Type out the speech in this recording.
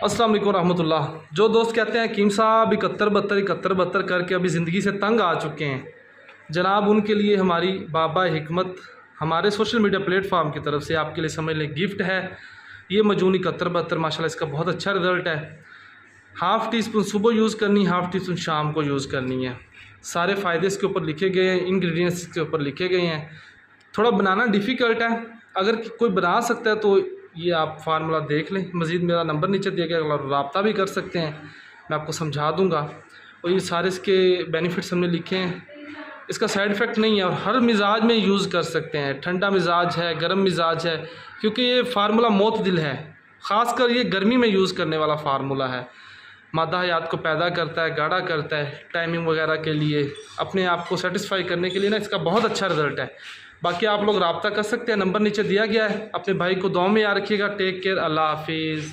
अस्सलाम वालेकुम रहमतुल्लाह। जो दोस्त कहते हैं कीम साहब 71 करके अभी ज़िंदगी से तंग आ चुके हैं, जनाब उनके लिए हमारी बाबा हिकमत हमारे सोशल मीडिया प्लेटफॉर्म की तरफ से आपके लिए समझ लें गिफ्ट है। ये मजून 71 माशाल्लाह इसका बहुत अच्छा रिज़ल्ट है। हाफ़ टी स्पून सुबह यूज़ करनी, हाफ़ टी स्पून शाम को यूज़ करनी है। सारे फ़ायदे इसके ऊपर लिखे गए हैं, इंग्रेडिएंट्स के ऊपर लिखे गए हैं। थोड़ा बनाना डिफ़िकल्ट है, अगर कोई बना सकता है तो ये आप फार्मूला देख लें। मज़ीद मेरा नंबर नीचे दिया गया, अगर रब्ता भी कर सकते हैं, मैं आपको समझा दूँगा। और ये सारे इसके बेनिफिट्स हमने लिखे हैं। इसका साइड इफ़ेक्ट नहीं है और हर मिजाज में यूज़ कर सकते हैं। ठंडा मिजाज है, गर्म मिजाज है, क्योंकि ये फार्मूला मोतदिल है। ख़ासकर ये गर्मी में यूज़ करने वाला फार्मूला है। मादा हयात को पैदा करता है, गाढ़ा करता है, टाइमिंग वगैरह के लिए, अपने आप को सेटिस्फाई करने के लिए ना इसका बहुत अच्छा रिज़ल्ट है। बाकी आप लोग रब्ता कर सकते हैं, नंबर नीचे दिया गया है। अपने भाई को दुआ में याद रखिएगा। टेक केयर, अल्लाह हाफिज़।